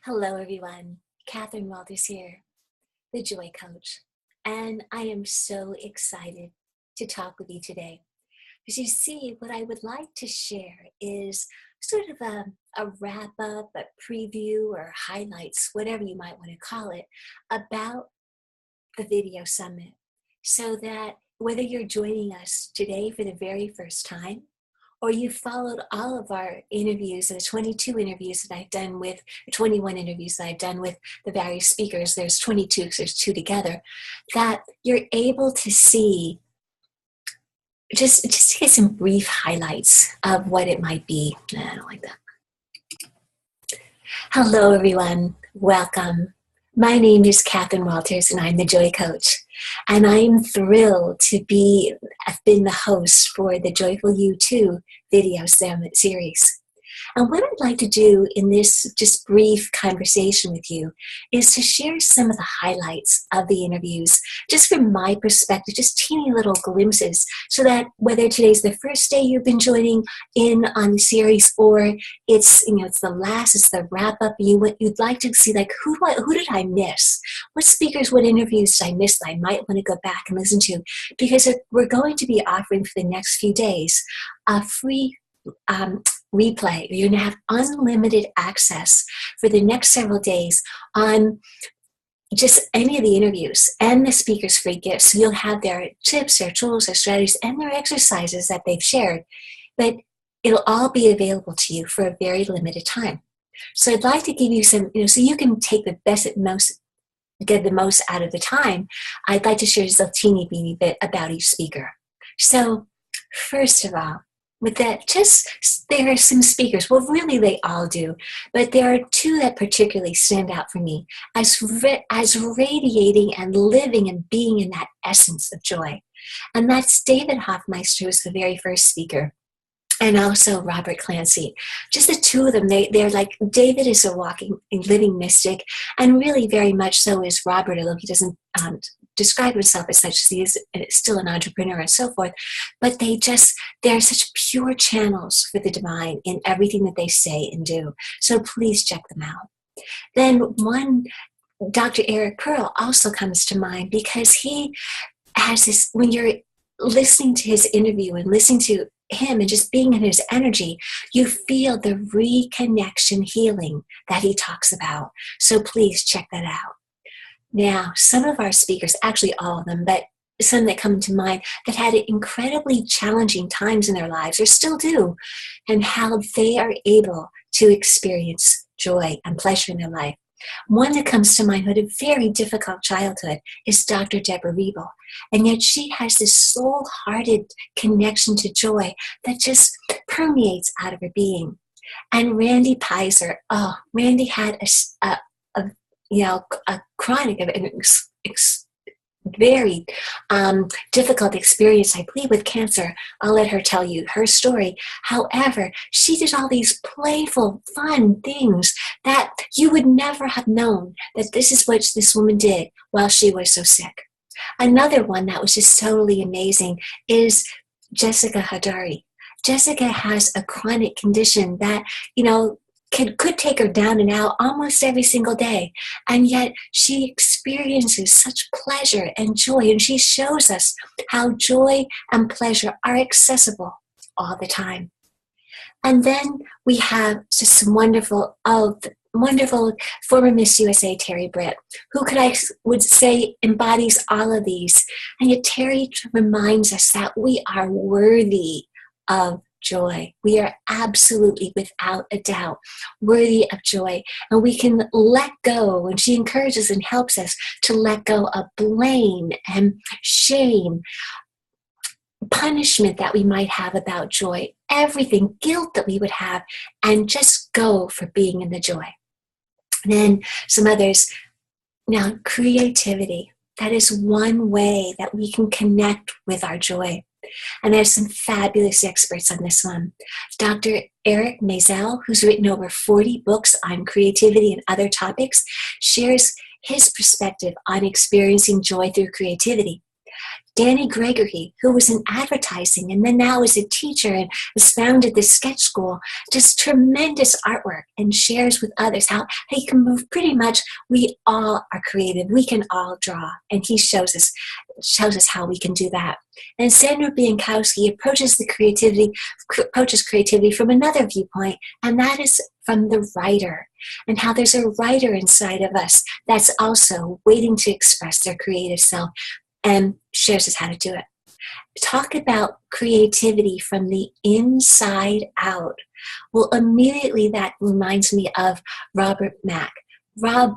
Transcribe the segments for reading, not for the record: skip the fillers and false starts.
Hello, everyone. Catherine Walters here, the Joy Coach. And I am so excited to talk with you today. Because you see, what I would like to share is sort of a wrap up, a preview, or highlights, whatever you might want to call it, about the Video Summit. So that whether you're joining us today for the very first time, or you followed all of our interviews, the 22 interviews that I've done with, 21 interviews that I've done with the various speakers, there's 22 because there's two together, that you're able to see, just to get some brief highlights of what it might be. I don't like that. Hello, everyone. Welcome. My name is Catherine Walters, and I'm the Joy Coach. And I'm thrilled to have been the host for the Joyful You 2 video series. And what I'd like to do in this just brief conversation with you is to share some of the highlights of the interviews, just from my perspective, just teeny little glimpses, so that whether today's the first day you've been joining in on the series, or it's the last, it's the wrap up, you'd like to see, like, who did I miss? What speakers, what interviews did I miss that I might want to go back and listen to? Because we're going to be offering for the next few days a free replay. You're going to have unlimited access for the next several days on just any of the interviews and the speakers' free gifts. So you'll have their tips, their tools, their strategies, and their exercises that they've shared. But it'll all be available to you for a very limited time. So I'd like to give you some, so you can take the best at most, get the most out of the time. I'd like to share just a teeny beeny bit about each speaker. So first of all, with that, there are some speakers. Well, really, they all do. But there are two that particularly stand out for me as radiating and living and being in that essence of joy. And that's David Hoffmeister, who's the very first speaker, and also Robert Clancy. Just the two of them, they're like, David is a walking, living mystic, and really very much so is Robert, although he doesn't describe himself as such. He is still an entrepreneur and so forth, but they're such pure channels for the divine in everything that they say and do. So please check them out. Then Dr. Eric Pearl also comes to mind, because he has this, when you're listening to his interview and listening to him and just being in his energy, you feel the reconnection healing that he talks about. So please check that out. Now, some of our speakers, actually all of them, but some that come to mind that had incredibly challenging times in their lives, or still do, and how they are able to experience joy and pleasure in their life. One that comes to mind who had a very difficult childhood is Dr. Deborah Rebel. And yet she has this soul-hearted connection to joy that just permeates out of her being. And Randy Pizer, Randy had a chronic, very difficult experience, I believe, with cancer. I'll let her tell you her story. However, she did all these playful, fun things that you would never have known that this is what this woman did while she was so sick. Another one that was just totally amazing is Jessica Hadari. Jessica has a chronic condition that, could take her down and out almost every single day. And yet she experiences such pleasure and joy. And she shows us how joy and pleasure are accessible all the time. And then we have just some wonderful former Miss USA, Terry Britt, who would say embodies all of these. And yet Terry reminds us that we are worthy of joy. We are absolutely, without a doubt, worthy of joy. And we can let go, and she encourages and helps us to let go of blame and shame, punishment that we might have about joy, everything, guilt that we would have, and just go for being in the joy. Then some others. Now, creativity. That is one way that we can connect with our joy. And there's some fabulous experts on this one. Dr. Eric Maisel, who's written over 40 books on creativity and other topics, shares his perspective on experiencing joy through creativity. Danny Gregory, who was in advertising and then now is a teacher and has founded this sketch school, just tremendous artwork, and shares with others how he can move. Pretty much, we all are creative. We can all draw, and he shows us how we can do that. And Sandra Bienkowski approaches creativity from another viewpoint, and that is from the writer, and how there's a writer inside of us that's also waiting to express their creative self, and shares us how to do it. Talk about creativity from the inside out. Well, immediately that reminds me of Robert Mack. Rob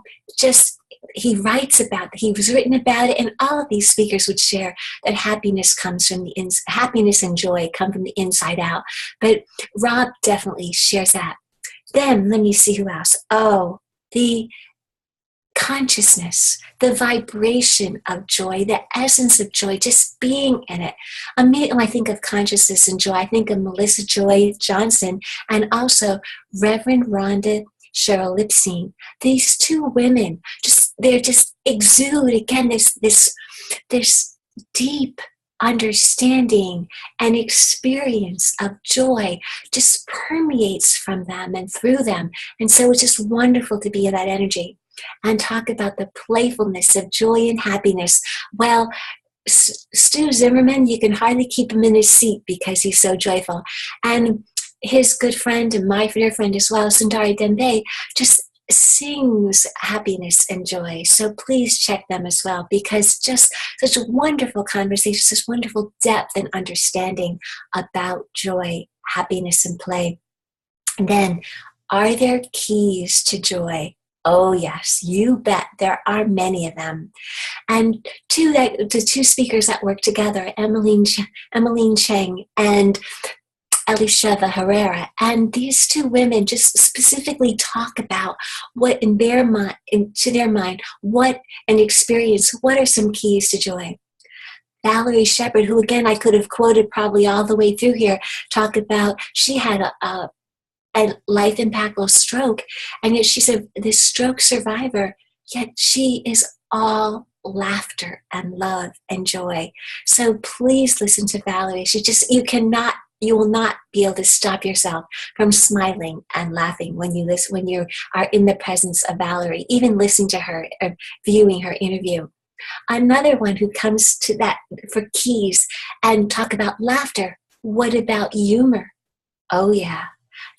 he writes about it, he was written about it, and all of these speakers would share that happiness and joy come from the inside out. But Rob definitely shares that. Then let me see who else. Oh, the consciousness, the vibration of joy, the essence of joy, just being in it. Immediately when I think of consciousness and joy, I think of Melissa Joy Johnson and also Reverend Rhonda Cheryl Lipstein. These two women, they just exude again this deep understanding and experience of joy just permeates from them and through them. And so it's just wonderful to be in that energy. And talk about the playfulness of joy and happiness. Well, Stu Zimmerman, you can hardly keep him in his seat because he's so joyful. And his good friend and my dear friend as well, Sundari Dembe, just sings happiness and joy. So please check them as well, because just such a wonderful conversation, such wonderful depth and understanding about joy, happiness, and play. And then, are there keys to joy? Oh yes, you bet. There are many of them. And the two speakers that work together, Emmeline Cheng and Elisheva Herrera, and these two women just specifically talk about what in their mind, to their mind, what an experience, what are some keys to joy. Valerie Shepard, who again I could have quoted probably all the way through here, talk about she had a life impactful stroke, and yet she's this stroke survivor, yet she is all laughter and love and joy. So please listen to Valerie. You will not be able to stop yourself from smiling and laughing when you are in the presence of Valerie, even listening to her or viewing her interview. Another one who comes to that for keys and talk about laughter. What about humor? Oh yeah.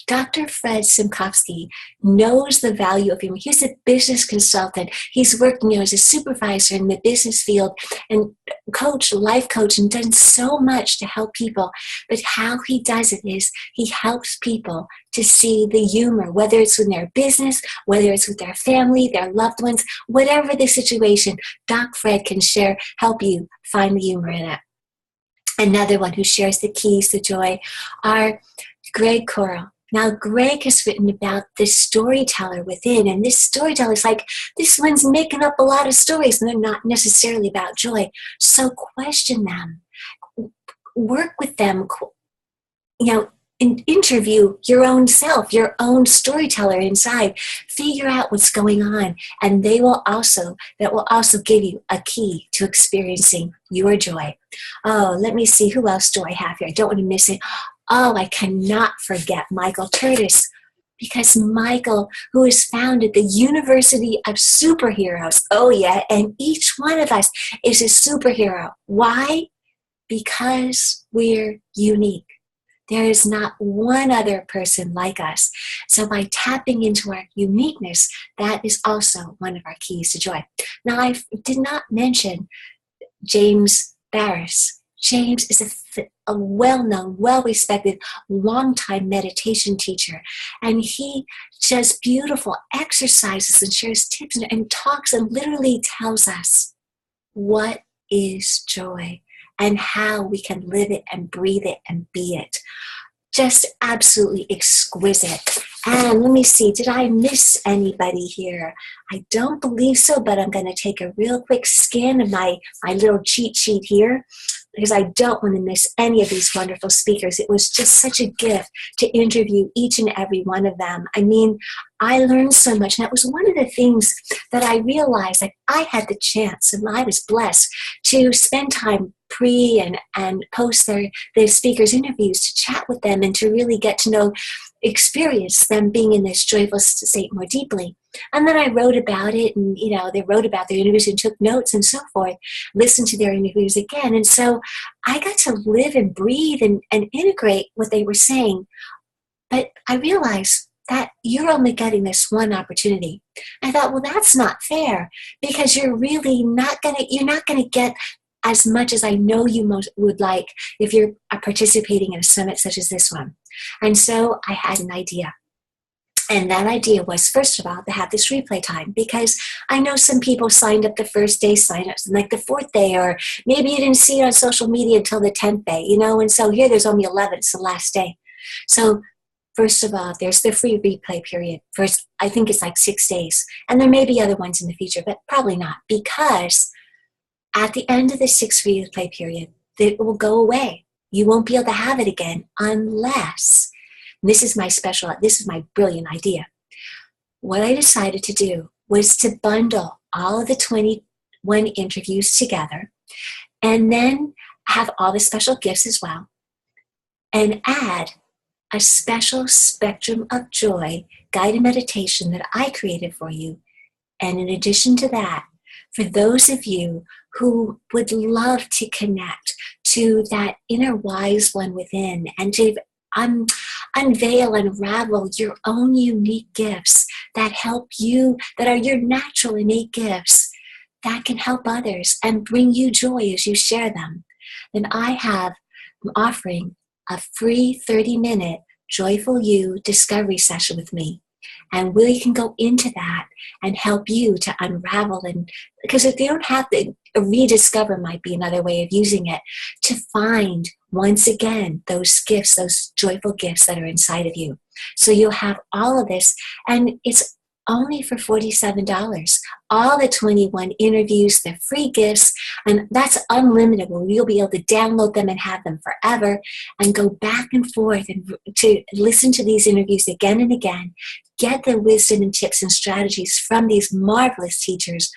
Dr. Fred Simkovsky knows the value of humor. He's a business consultant. He's worked as a supervisor in the business field and life coach, and done so much to help people. But how he does it is he helps people to see the humor, whether it's in their business, whether it's with their family, their loved ones, whatever the situation, Doc Fred can help you find the humor in it. Another one who shares the keys to joy are Greg Coral. Now, Greg has written about this storyteller within, and this storyteller is like, this one's making up a lot of stories, and they're not necessarily about joy. So question them, work with them, interview your own self, your own storyteller inside, figure out what's going on, and that will also give you a key to experiencing your joy. Oh, let me see, who else do I have here? I don't want to miss it. Oh, I cannot forget Michael Curtis, because Michael, who has founded the University of Superheroes. Oh yeah, and each one of us is a superhero. Why? Because we're unique. There is not one other person like us. So by tapping into our uniqueness, that is also one of our keys to joy. Now, I did not mention James Barris. James is a well-known, well-respected, long-time meditation teacher. And he does beautiful exercises and shares tips and talks and literally tells us what is joy and how we can live it and breathe it and be it. Just absolutely exquisite. And let me see, did I miss anybody here? I don't believe so, but I'm going to take a real quick scan of my little cheat sheet here. because I don't want to miss any of these wonderful speakers. It was just such a gift to interview each and every one of them. I mean, I learned so much, and that was one of the things that I realized, that I had the chance, and I was blessed to spend time and post their speakers' interviews, to chat with them and to really get to know, experience them being in this joyful state more deeply. And then I wrote about it, and they wrote about their interviews and took notes and so forth, listened to their interviews again. And so I got to live and breathe and integrate what they were saying. But I realized that you're only getting this one opportunity. I thought, well, that's not fair, because you're really not gonna get as much as I know you would like if you're participating in a summit such as this one. And so I had an idea. And that idea was, first of all, to have this replay time, because I know some people signed up the first day signups, and like the fourth day, or maybe you didn't see it on social media until the 10th day, and so here there's only 11, it's the last day. So first of all, there's the free replay period. First, I think it's like 6 days. And there may be other ones in the future, but probably not, because at the end of the 6 replay period, it will go away. You won't be able to have it again unless, this is my brilliant idea. What I decided to do was to bundle all of the 21 interviews together, and then have all the special gifts as well, and add a special Spectrum of Joy guided meditation that I created for you. And in addition to that, for those of you who would love to connect to that inner wise one within, and to unveil, unravel your own unique gifts that help you, that are your natural innate gifts, that can help others and bring you joy as you share them, then I'm offering a free 30-minute Joyful You discovery session with me. And we can go into that and help you to unravel, and because if you don't have to rediscover, might be another way of using it, to find once again those gifts, those joyful gifts that are inside of you. So you'll have all of this, and it's only for $47. All the 21 interviews, the free gifts, and that's unlimited. You'll be able to download them and have them forever, and go back and forth and to listen to these interviews again and again, get the wisdom and tips and strategies from these marvelous teachers,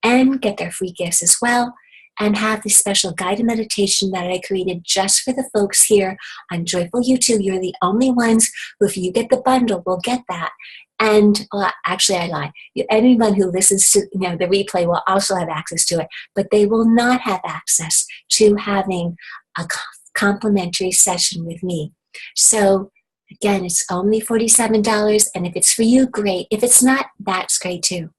and get their free gifts as well, and have this special guided meditation that I created just for the folks here on Joyful YouTube. You're the only ones who, if you get the bundle, will get that. And actually, I lie. Anyone who listens to the replay will also have access to it, but they will not have access to having a complimentary session with me. So again, it's only $47, and if it's for you, great. If it's not, that's great too.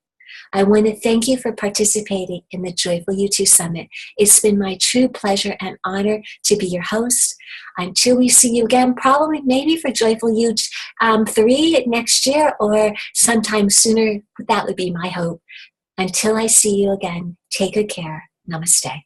I want to thank you for participating in the Joyful You2 Summit. It's been my true pleasure and honor to be your host. Until we see you again, probably maybe for Joyful You 3 next year or sometime sooner. That would be my hope. Until I see you again, take good care. Namaste.